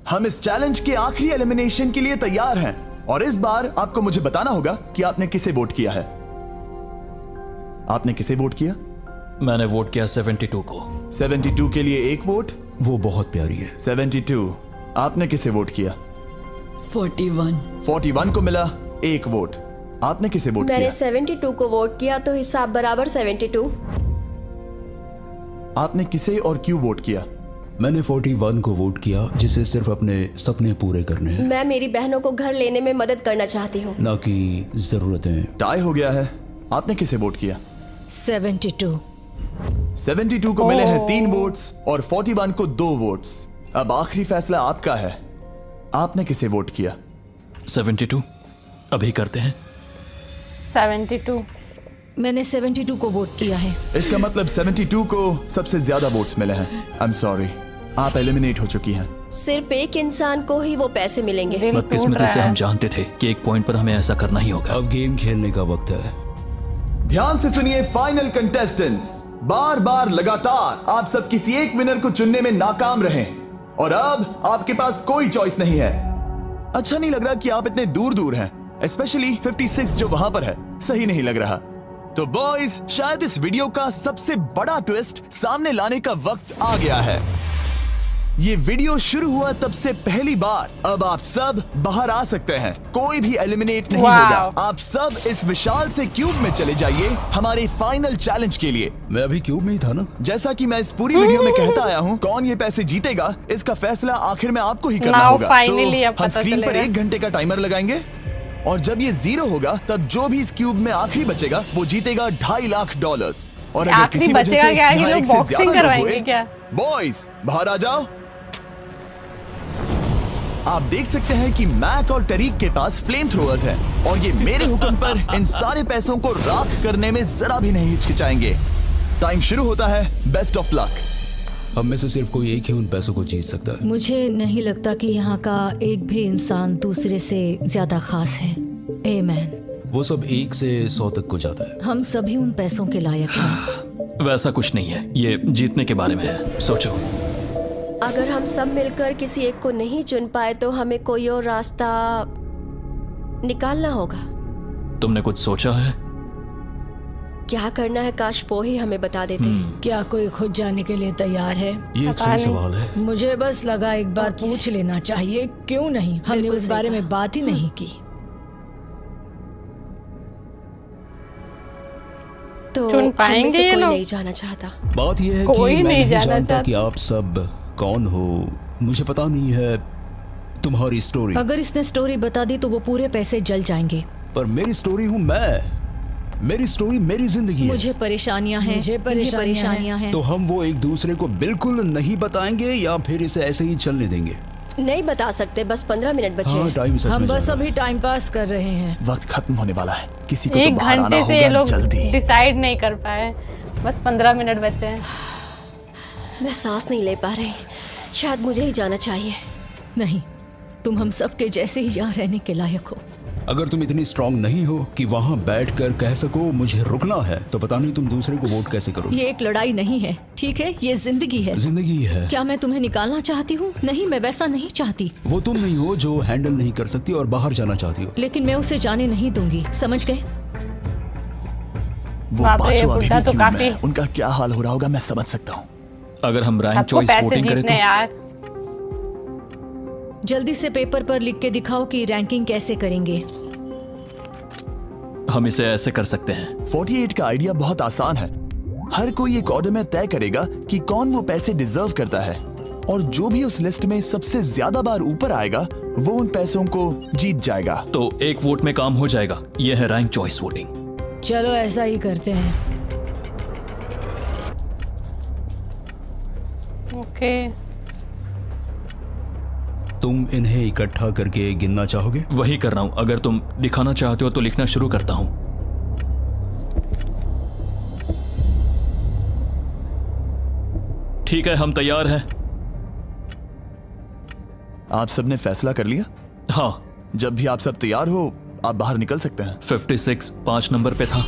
हम इस चैलेंज के आखिरी एलिमिनेशन के लिए तैयार हैं और इस बार आपको मुझे बताना होगा कि आपने किसे वोट किया है। आपने किसे वोट किया? मैंने वोट किया 72 को। 72 के लिए एक वोट। वो बहुत प्यारी है। 72। आपने किसे वोट किया? 41। 41 को मिला एक वोट। आपने किसे वोट किया? मैंने 72 को वोट किया तो हिसाब बराबर 72। आपने किसे और क्यों वोट किया? मैंने 41 को वोट किया जिसे सिर्फ अपने सपने पूरे करने हैं। मैं मेरी बहनों को घर लेने में मदद करना चाहती हूँ, ना कि जरूरतें। टाई हो गया है। आपने किसे वोट किया? 72। 72 को मिले हैं 3 वोट्स और 41 को 2 वोट्स। अब आखिरी फैसला आपका है। आपने किसे वोट किया? 72। अभी करते हैं। 72। मैंने 72 को वोट किया है। इसका मतलब 72 को सबसे ज्यादा वोट्स मिले हैं। आई एम सॉरी, आप एलिमिनेट हो चुकी हैं। सिर्फ एक इंसान को ही वो पैसे मिलेंगे। बदकिस्मती से हम जानते थे कि एक पॉइंट पर हमें ऐसा करना ही होगा। अब गेम खेलने का वक्त है। ध्यान से सुनिए फाइनल कंटेस्टेंट्स। बार बार लगातार आप सब किसी एक विनर को चुनने में नाकाम रहे और अब आपके पास कोई चॉइस नहीं है। अच्छा नहीं लग रहा कि आप इतने दूर दूर हैं, स्पेशली 56 जो वहां पर है। सही नहीं लग रहा। तो बॉयज, शायद इस वीडियो का सबसे बड़ा ट्विस्ट सामने लाने का वक्त आ गया है। ये वीडियो शुरू हुआ तब से पहली बार। अब आप सब बाहर आ सकते हैं। कोई भी एलिमिनेट नहीं होगा। आप सब इस विशाल से क्यूब में चले जाइए हमारे फाइनल चैलेंज के लिए। मैं अभी क्यूब में ही था ना। जैसा कि मैं इस पूरी वीडियो में कहता आया हूँ, कौन ये पैसे जीतेगा इसका फैसला आखिर में आपको ही करना होगा। तो हम स्क्रीन पर 1 घंटे का टाइमर लगाएंगे और जब ये 0 होगा तब जो भी इस क्यूब में आखिरी बचेगा वो जीतेगा $2.5 लाख। और अगर किसी वजह से यहाँ एक से ज्यादा लोग हुए, बॉयज बाहर आ जाओ। आप देख सकते हैं कि मैक और तरीक के पास फ्लेम थ्रोअर्स हैं और ये मेरे हुक्म पर इन सारे पैसों को राख करने में जरा भी नहीं हिचकिचाएंगे। टाइम शुरू होता है। Best of luck. हम में से सिर्फ कोई एक ही उन पैसों को जीत सकता है। मुझे नहीं लगता कि यहाँ का एक भी इंसान दूसरे से ज्यादा खास है। आमीन। वो सब 1 से 100 तक को जाता है। हम सभी उन पैसों के लायक हैं। वैसा कुछ नहीं है, ये जीतने के बारे में है। सोचो, अगर हम सब मिलकर किसी एक को नहीं चुन पाए तो हमें कोई और रास्ता निकालना होगा। तुमने कुछ सोचा है? क्या करना है काश वो ही हमें बता देते। क्या कोई खुद जाने के लिए तैयार है? ये एक सही सवाल है। मुझे बस लगा एक बार पूछ लेना चाहिए। क्यों नहीं? हमने उस बारे में बात ही नहीं की। तो चुन पाएंगे ये कोई लोग? नहीं जाना चाहता। बात यह है कि मैं नहीं जानता कि आप सब कौन हो। मुझे पता नहीं है तुम्हारी स्टोरी। अगर इसने स्टोरी बता दी तो वो पूरे पैसे जल जाएंगे। पर मेरी स्टोरी हूँ मैं। मेरी स्टोरी मेरी जिंदगी है। मुझे परेशानियां हैं। मुझे परेशानियां हैं। तो हम वो एक दूसरे को बिल्कुल नहीं बताएंगे या फिर इसे ऐसे ही चलने देंगे? नहीं बता सकते, बस 15 मिनट बचे। हाँ, टाइम सच में हम बस अभी टाइम पास कर रहे हैं। वक्त खत्म होने वाला है। किसी को 1 तो बाहर आना घंटे से ये होगा लोग जल्दी। डिसाइड नहीं कर पाए। बस 15 मिनट बचे हैं। मैं सांस नहीं ले पा रही। शायद मुझे ही जाना चाहिए। नहीं, तुम हम सब के जैसे ही यहाँ रहने के लायक हो। अगर तुम इतनी स्ट्रांग नहीं हो कि वहाँ बैठकर कह सको मुझे रुकना है, तो पता नहीं तुम दूसरे को वोट कैसे करोगे। ये एक लड़ाई नहीं है, ठीक है? ये जिंदगी है। जिंदगी है। क्या मैं तुम्हें निकालना चाहती हूँ? नहीं, मैं वैसा नहीं चाहती। वो तुम नहीं हो जो हैंडल नहीं कर सकती और बाहर जाना चाहती हो। लेकिन मैं उसे जाने नहीं दूंगी, समझ गए? वो पांचों अभी भी क्यूब में हैं। उनका क्या हाल हो रहा होगा मैं समझ सकता हूँ। अगर हम रैंक चॉइस वोटिंग करें तो यार जल्दी से पेपर पर लिख के दिखाओ कि रैंकिंग कैसे करेंगे। हम इसे ऐसे कर सकते हैं। 48 का आइडिया बहुत आसान है। हर कोई एक ऑर्डर में तय करेगा कि कौन वो पैसे डिजर्व करता है और जो भी उस लिस्ट में सबसे ज्यादा बार ऊपर आएगा वो उन पैसों को जीत जाएगा। तो एक वोट में काम हो जाएगा। यह है रैंक चॉइस वोटिंग। चलो ऐसा ही करते हैं। ओके। तुम इन्हें इकट्ठा करके गिनना चाहोगे? वही कर रहा हूँ। अगर तुम दिखाना चाहते हो तो लिखना शुरू करता हूँ। ठीक है, हम तैयार हैं। आप सबने फैसला कर लिया? हाँ। जब भी आप सब तैयार हो आप बाहर निकल सकते हैं। 56 5 नंबर पे था।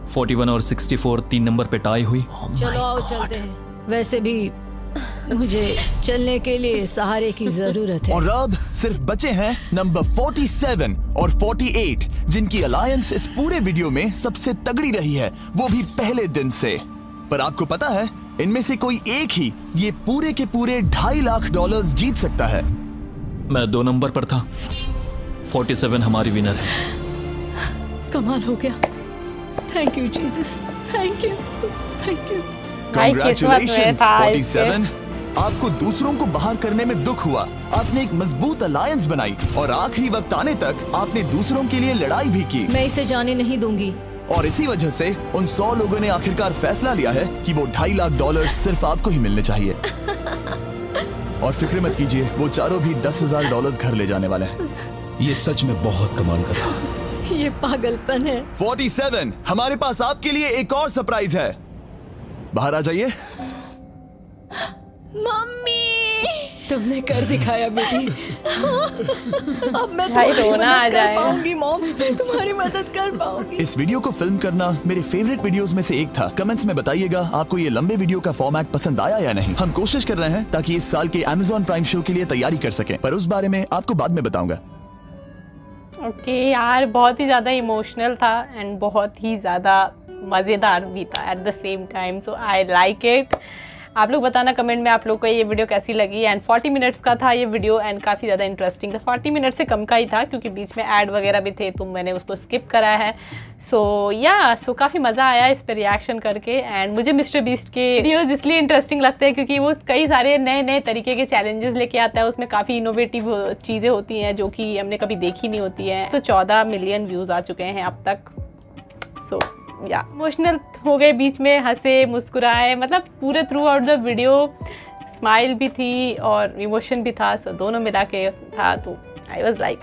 41 और 64 3 नंबर पे टाई हुई। चलो आओ चलते हैं। वैसे भी मुझे चलने के लिए सहारे की जरूरत है। और अब सिर्फ बचे हैं नंबर 47 और 48 जिनकी अलायंस इस पूरे वीडियो में सबसे तगड़ी रही है, वो भी पहले दिन से। पर आपको पता है इनमें से कोई एक ही ये पूरे के पूरे $2.5 लाख जीत सकता है। मैं 2 नंबर पर था। 47 हमारी विनर है। कमाल हो गया। Thank you Jesus, thank you, thank you. Congratulations 47। आपको दूसरों को बाहर करने में दुख हुआ, आपने एक मजबूत अलायंस बनाई और आखिरी वक्त आने तक आपने दूसरों के लिए लड़ाई भी की। मैं इसे जाने नहीं दूंगी। और इसी वजह से उन 100 लोगों ने आखिरकार फैसला लिया है कि वो $2.5 लाख सिर्फ आपको ही मिलने चाहिए। और फिक्र मत कीजिए, वो चारों भी $10,000 घर ले जाने वाले हैं। ये सच में बहुत कमाल का था। ये पागलपन है। 47 हमारे पास आपके लिए एक और सरप्राइज है। बाहर आ जाइए। मम्मी, तुमने कर दिखाया बेटी। अब मैं भाई रोना आ जाए। पाऊंगी मॉम, तुम्हारी मदद कर पाऊंगी। इस वीडियो को फिल्म करना मेरे फेवरेट वीडियोस में से एक था। कमेंट्स में बताइएगा आपको ये लंबे वीडियो का फॉर्मेट पसंद आया या नहीं। हम कोशिश कर रहे हैं ताकि इस साल के Amazon प्राइम शो के लिए तैयारी कर सकें, पर उस बारे में आपको बाद में बताऊंगा। ओके यार, बहुत ही ज़्यादा इमोशनल था एंड बहुत ही ज़्यादा मज़ेदार भी था at the same time. So I like it. आप लोग बताना कमेंट में आप लोग को ये वीडियो कैसी लगी। एंड 40 मिनट्स का था ये वीडियो एंड काफ़ी ज़्यादा इंटरेस्टिंग था। 40 मिनट से कम का ही था क्योंकि बीच में ऐड वगैरह भी थे तो मैंने उसको स्किप करा है। सो काफ़ी मज़ा आया इस पर रिएक्शन करके। एंड मुझे मिस्टर बीस्ट के वीडियोज़ इसलिए इंटरेस्टिंग लगते हैं क्योंकि वो कई सारे नए नए तरीके के चैलेंजेस लेके आता है। उसमें काफ़ी इनोवेटिव चीज़ें होती हैं जो कि हमने कभी देखी नहीं होती हैं। 14 मिलियन व्यूज़ आ चुके हैं अब तक। या इमोशनल हो गए, बीच में हंसे मुस्कुराए, मतलब पूरे through out the video smile भी थी और इमोशन भी था। सो दोनों मिला के था तो आई वाज लाइक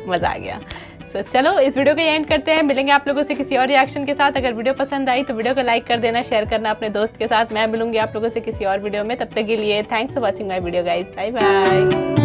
मज़ा आ गया। सो चलो इस वीडियो को एंड करते हैं। मिलेंगे आप लोगों से किसी और रिएक्शन के साथ। अगर वीडियो पसंद आई तो वीडियो को लाइक कर देना, शेयर करना अपने दोस्त के साथ। मैं मिलूंगी आप लोगों से किसी और वीडियो में। तब तक के लिए thanks for watching my video guys. Bye bye.